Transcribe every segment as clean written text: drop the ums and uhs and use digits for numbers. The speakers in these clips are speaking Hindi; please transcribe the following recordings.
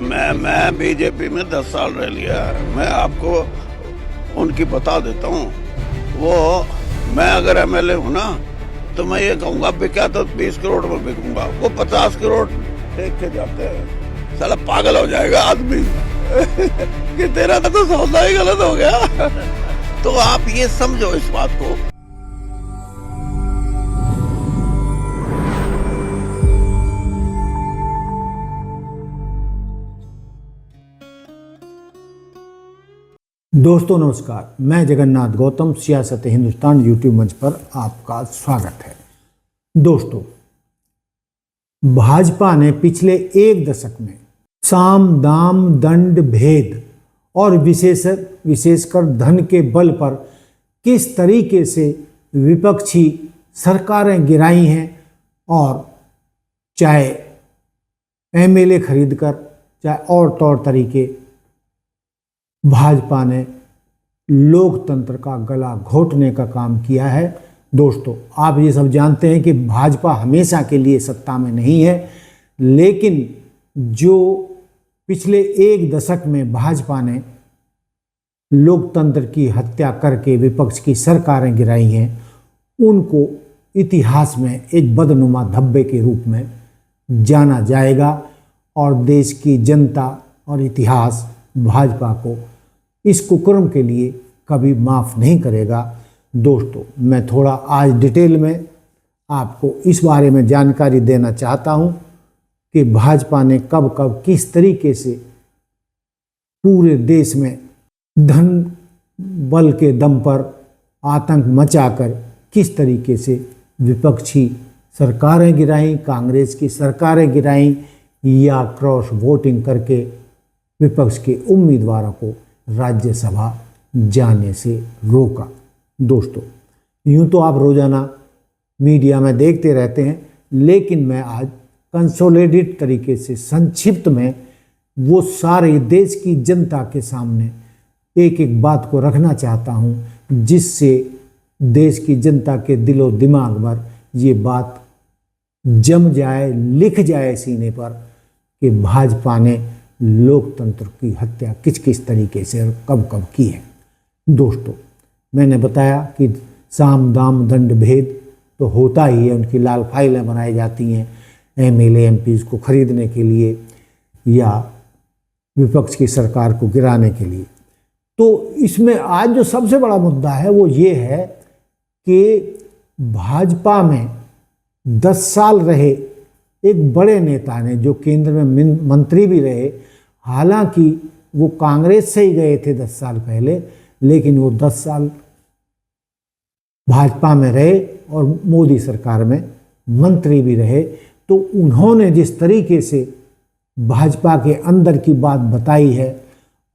मैं बीजेपी में 10 साल रह लिया है। मैं आपको उनकी बता देता हूँ। वो मैं अगर एमएलए हूँ ना तो मैं ये कहूँगा बिका तो 20 करोड़ में बिकूंगा, वो 50 करोड़ देख के जाते हैं। साला पागल हो जाएगा आदमी कि तेरा तो सौदा ही गलत हो गया। तो आप ये समझो इस बात को। दोस्तों नमस्कार, मैं जगन्नाथ गौतम सियासत हिंदुस्तान यूट्यूब मंच पर आपका स्वागत है। दोस्तों, भाजपा ने पिछले एक दशक में साम दाम दंड भेद और विशेषकर धन के बल पर किस तरीके से विपक्षी सरकारें गिराई हैं, और चाहे एमएलए खरीदकर चाहे और तौर तरीके भाजपा ने लोकतंत्र का गला घोटने का काम किया है। दोस्तों, आप ये सब जानते हैं कि भाजपा हमेशा के लिए सत्ता में नहीं है, लेकिन जो पिछले एक दशक में भाजपा ने लोकतंत्र की हत्या करके विपक्ष की सरकारें गिराई हैं, उनको इतिहास में एक बदनुमा धब्बे के रूप में जाना जाएगा और देश की जनता और इतिहास भाजपा को इस कुकर्म के लिए कभी माफ़ नहीं करेगा। दोस्तों, मैं थोड़ा आज डिटेल में आपको इस बारे में जानकारी देना चाहता हूं कि भाजपा ने कब कब किस तरीके से पूरे देश में धन बल के दम पर आतंक मचाकर किस तरीके से विपक्षी सरकारें गिराईं, कांग्रेस की सरकारें गिराईं, या क्रॉस वोटिंग करके विपक्ष के उम्मीदवारों को राज्यसभा जाने से रोका। दोस्तों, यूं तो आप रोजाना मीडिया में देखते रहते हैं, लेकिन मैं आज कंसोलिडेटेड तरीके से संक्षिप्त में वो सारे देश की जनता के सामने एक एक बात को रखना चाहता हूं, जिससे देश की जनता के दिलो दिमाग पर ये बात जम जाए, लिख जाए सीने पर कि भाजपा ने लोकतंत्र की हत्या किस किस तरीके से और कब कब की है। दोस्तों, मैंने बताया कि साम दाम दंड भेद तो होता ही है, उनकी लाल फाइलें बनाई जाती हैं एमएलए एमपीज़ को खरीदने के लिए या विपक्ष की सरकार को गिराने के लिए। तो इसमें आज जो सबसे बड़ा मुद्दा है वो ये है कि भाजपा में 10 साल रहे एक बड़े नेता ने, जो केंद्र में मंत्री भी रहे, हालांकि वो कांग्रेस से ही गए थे 10 साल पहले, लेकिन वो 10 साल भाजपा में रहे और मोदी सरकार में मंत्री भी रहे। तो उन्होंने जिस तरीके से भाजपा के अंदर की बात बताई है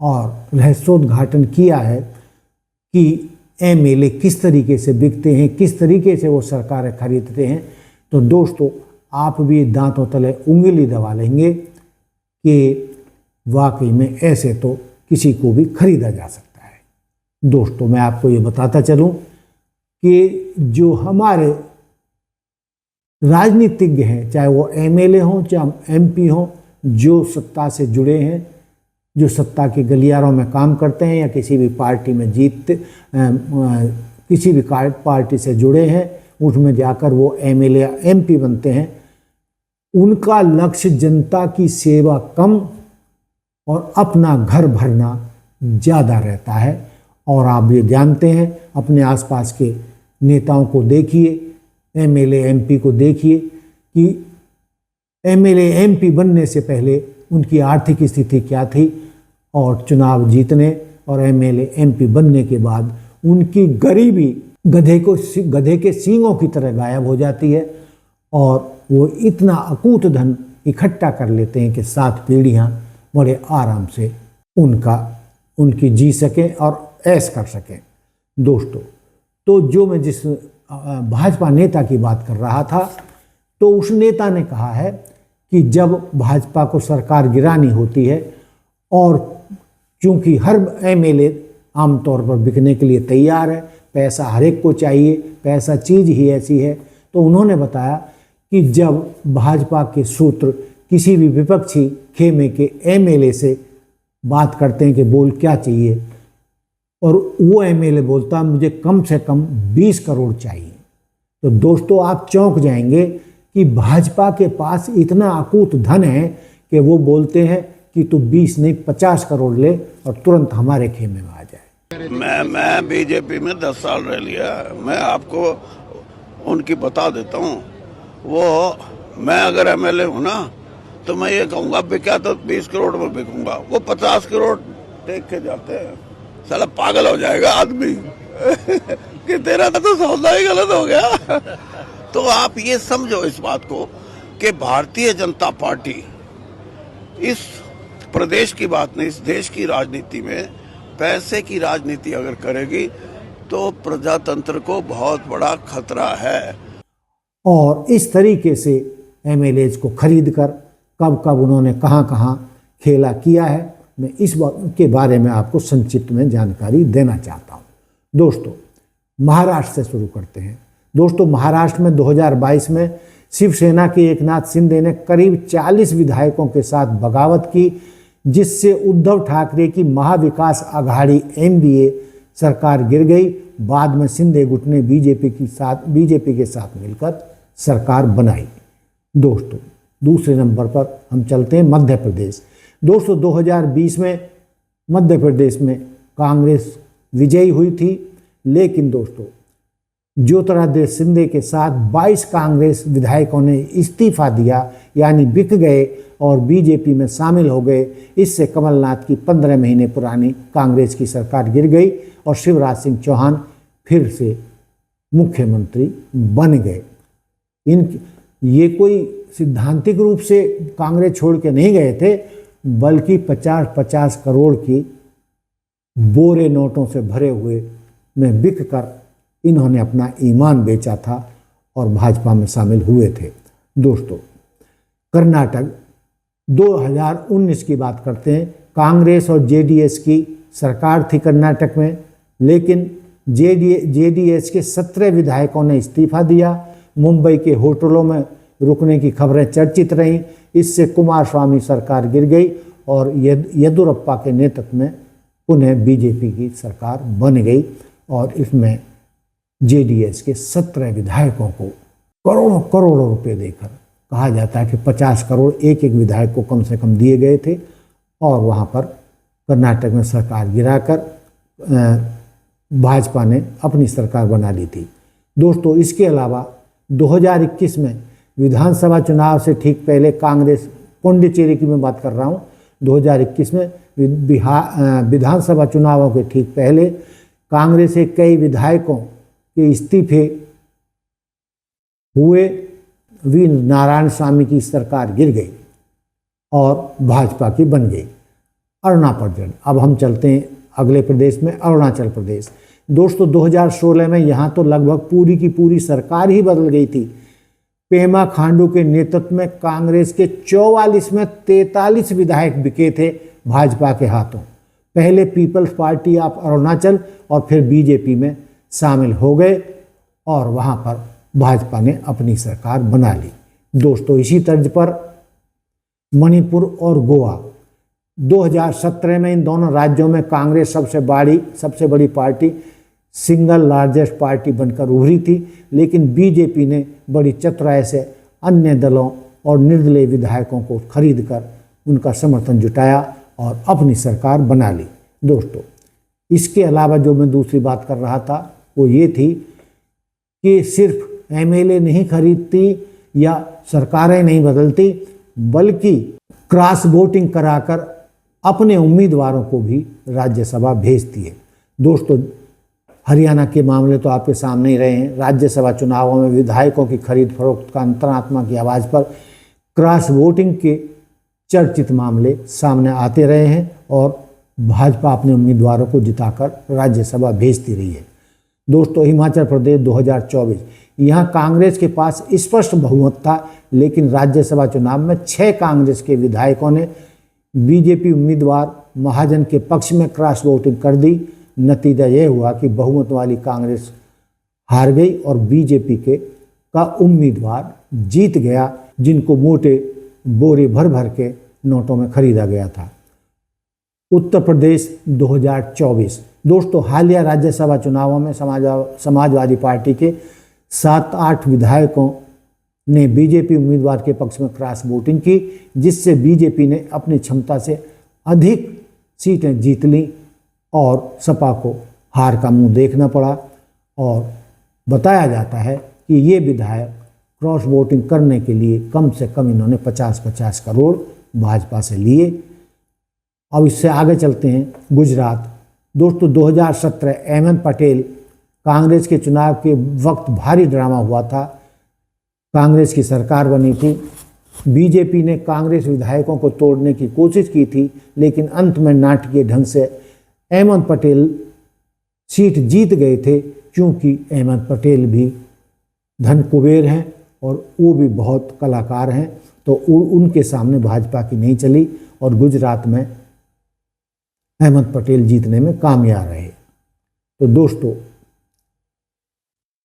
और रहस्योद्घाटन किया है कि एमएलए किस तरीके से बिकते हैं, किस तरीके से वो सरकारें खरीदते हैं, तो दोस्तों आप भी दांतों तले उंगली दबा लेंगे कि वाकई में ऐसे तो किसी को भी खरीदा जा सकता है। दोस्तों, मैं आपको ये बताता चलूं कि जो हमारे राजनीतिज्ञ हैं, चाहे वो एमएलए हों चाहे एमपी हों, जो सत्ता से जुड़े हैं, जो सत्ता के गलियारों में काम करते हैं या किसी भी पार्टी में किसी भी पार्टी से जुड़े हैं, उसमें जाकर वो एमएलए या एमपी बनते हैं, उनका लक्ष्य जनता की सेवा कम और अपना घर भरना ज़्यादा रहता है। और आप ये जानते हैं, अपने आसपास के नेताओं को देखिए, एमएलए एमपी को देखिए कि एमएलए एमपी बनने से पहले उनकी आर्थिक स्थिति क्या थी, और चुनाव जीतने और एमएलए एमपी बनने के बाद उनकी गरीबी गधे के सींगों की तरह गायब हो जाती है, और वो इतना अकूत धन इकट्ठा कर लेते हैं कि 7 पीढ़ियां बड़े आराम से उनकी जी सकें और ऐश कर सकें। दोस्तों, तो जो मैं जिस भाजपा नेता की बात कर रहा था, तो उस नेता ने कहा है कि जब भाजपा को सरकार गिरानी होती है, और चूंकि हर एमएलए आमतौर पर बिकने के लिए तैयार है, पैसा हर एक को चाहिए, पैसा चीज़ ही ऐसी है, तो उन्होंने बताया कि जब भाजपा के सूत्र किसी भी विपक्षी खेमे के एमएलए से बात करते हैं कि बोल क्या चाहिए, और वो एमएलए बोलता मुझे कम से कम 20 करोड़ चाहिए। तो दोस्तों आप चौंक जाएंगे कि भाजपा के पास इतना अकूत धन है कि वो बोलते हैं कि तू 20 नहीं 50 करोड़ ले और तुरंत हमारे खेमे में आ जाए। मैं बीजेपी में 10 साल रह लिया। मैं आपको उनकी बता देता हूँ। वो मैं अगर एमएलए हूँ ना तो मैं ये कहूँगा बिका तो 20 करोड़ में बिकूंगा, वो 50 करोड़ टेक के जाते हैं। साला पागल हो जाएगा आदमी कि तेरा तो सौदा ही गलत हो गया। तो आप ये समझो इस बात को कि भारतीय जनता पार्टी इस प्रदेश की बात नहीं, इस देश की राजनीति में पैसे की राजनीति अगर करेगी तो प्रजातंत्र को बहुत बड़ा खतरा है। और इस तरीके से एमएलएज को खरीद कर कब कब उन्होंने कहाँ कहाँ खेला किया है, मैं इस के बारे में आपको संक्षिप्त में जानकारी देना चाहता हूँ। दोस्तों महाराष्ट्र से शुरू करते हैं। दोस्तों महाराष्ट्र में 2022 में शिवसेना के एकनाथ शिंदे ने करीब 40 विधायकों के साथ बगावत की, जिससे उद्धव ठाकरे की महाविकास आघाड़ी एनडीए सरकार गिर गई। बाद में शिंदे गुट ने बीजेपी के साथ मिलकर सरकार बनाई। दोस्तों दूसरे नंबर पर हम चलते हैं मध्य प्रदेश। दोस्तों 2020 में मध्य प्रदेश में कांग्रेस विजयी हुई थी, लेकिन दोस्तों ज्योतिरादित्य सिंधिया के साथ 22 कांग्रेस विधायकों ने इस्तीफा दिया, यानी बिक गए और बीजेपी में शामिल हो गए। इससे कमलनाथ की 15 महीने पुरानी कांग्रेस की सरकार गिर गई और शिवराज सिंह चौहान फिर से मुख्यमंत्री बन गए। ये कोई सिद्धांतिक रूप से कांग्रेस छोड़ के नहीं गए थे, बल्कि 50-50 करोड़ की बोरे नोटों से भरे हुए में बिक कर इन्होंने अपना ईमान बेचा था और भाजपा में शामिल हुए थे। दोस्तों कर्नाटक 2019 की बात करते हैं। कांग्रेस और जेडीएस की सरकार थी कर्नाटक में, लेकिन जेडीएस के 17 विधायकों ने इस्तीफा दिया। मुंबई के होटलों में रुकने की खबरें चर्चित रहीं। इससे कुमारस्वामी सरकार गिर गई और येदुरप्पा के नेतृत्व में पुनः बीजेपी की सरकार बन गई और इसमें जेडीएस के 17 विधायकों को करोड़ों करोड़ों रुपए देकर, कहा जाता है कि 50 करोड़ एक एक विधायक को कम से कम दिए गए थे और वहाँ पर कर्नाटक में सरकार गिराकर भाजपा ने अपनी सरकार बना ली थी। दोस्तों इसके अलावा 2021 में विधानसभा चुनाव से ठीक पहले कांग्रेस, पुडुचेरी की मैं बात कर रहा हूँ, 2021 में विधानसभा चुनावों के ठीक पहले कांग्रेस के कई विधायकों के इस्तीफे हुए। वी नारायण स्वामी की सरकार गिर गई और भाजपा की बन गई। अरुणाचल, अब हम चलते हैं अगले प्रदेश में, अरुणाचल प्रदेश। दोस्तों 2016 में यहाँ तो लगभग पूरी की पूरी सरकार ही बदल गई थी। पेमा खांडू के नेतृत्व में कांग्रेस के 44 में 43 विधायक बिके थे भाजपा के हाथों। पहले पीपल्स पार्टी ऑफ अरुणाचल और फिर बीजेपी में शामिल हो गए और वहाँ पर भाजपा ने अपनी सरकार बना ली। दोस्तों इसी तर्ज पर मणिपुर और गोवा, 2017 में इन दोनों राज्यों में कांग्रेस सबसे बड़ी पार्टी, सिंगल लार्जेस्ट पार्टी बनकर उभरी थी, लेकिन बीजेपी ने बड़ी चतुराई से अन्य दलों और निर्दलीय विधायकों को खरीदकर उनका समर्थन जुटाया और अपनी सरकार बना ली। दोस्तों इसके अलावा जो मैं दूसरी बात कर रहा था वो ये थी कि सिर्फ एमएलए नहीं खरीदती या सरकारें नहीं बदलती, बल्कि क्रॉस वोटिंग कराकर अपने उम्मीदवारों को भी राज्यसभा भेजती है। दोस्तों हरियाणा के मामले तो आपके सामने ही रहे हैं। राज्यसभा चुनावों में विधायकों की खरीद फरोख्त का अंतरात्मा की आवाज़ पर क्रॉस वोटिंग के चर्चित मामले सामने आते रहे हैं और भाजपा अपने उम्मीदवारों को जिताकर राज्यसभा भेजती रही है। दोस्तों हिमाचल प्रदेश 2024, यहाँ कांग्रेस के पास स्पष्ट बहुमत था, लेकिन राज्यसभा चुनाव में 6 कांग्रेस के विधायकों ने बीजेपी उम्मीदवार महाजन के पक्ष में क्रॉस वोटिंग कर दी। नतीजा यह हुआ कि बहुमत वाली कांग्रेस हार गई और बीजेपी का उम्मीदवार जीत गया, जिनको मोटे बोरे भर भर के नोटों में खरीदा गया था। उत्तर प्रदेश 2024। दोस्तों, हालिया राज्यसभा चुनावों में समाजवादी पार्टी के 7-8 विधायकों ने बीजेपी उम्मीदवार के पक्ष में क्रॉस वोटिंग की, जिससे बीजेपी ने अपनी क्षमता से अधिक सीटें जीत लीं और सपा को हार का मुंह देखना पड़ा। और बताया जाता है कि ये विधायक क्रॉस वोटिंग करने के लिए कम से कम इन्होंने 50-50 करोड़ भाजपा से लिए। अब इससे आगे चलते हैं गुजरात। दोस्तों, 2017 अहमद पटेल कांग्रेस के चुनाव के वक्त भारी ड्रामा हुआ था। कांग्रेस की सरकार बनी थी, बीजेपी ने कांग्रेस विधायकों को तोड़ने की कोशिश की थी, लेकिन अंत में नाटकीय ढंग से अहमद पटेल सीट जीत गए थे, क्योंकि अहमद पटेल भी धन कुबेर हैं और वो भी बहुत कलाकार हैं, तो उनके सामने भाजपा की नहीं चली और गुजरात में अहमद पटेल जीतने में कामयाब रहे। तो दोस्तों,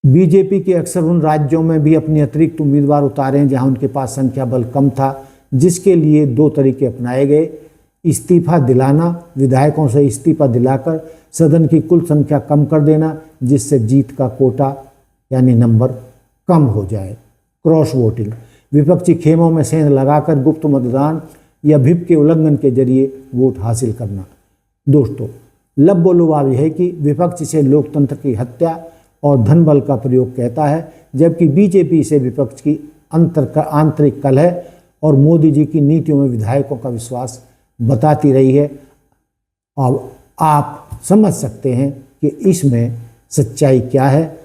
बीजेपी के अक्सर उन राज्यों में भी अपनी अतिरिक्त उम्मीदवार उतारे हैं जहां उनके पास संख्या बल कम था, जिसके लिए 2 तरीके अपनाए गए। इस्तीफा दिलाना, विधायकों से इस्तीफा दिलाकर सदन की कुल संख्या कम कर देना, जिससे जीत का कोटा यानी नंबर कम हो जाए। क्रॉस वोटिंग, विपक्षी खेमों में सेंध लगाकर गुप्त मतदान या व्हिप के उल्लंघन के जरिए वोट हासिल करना। दोस्तों, लबोलुबाब यह है कि विपक्ष इसे लोकतंत्र की हत्या और धन बल का प्रयोग कहता है, जबकि बीजेपी इसे विपक्ष की आंतरिक कलह और मोदी जी की नीतियों में विधायकों का विश्वास बताती रही है। अब आप समझ सकते हैं कि इसमें सच्चाई क्या है।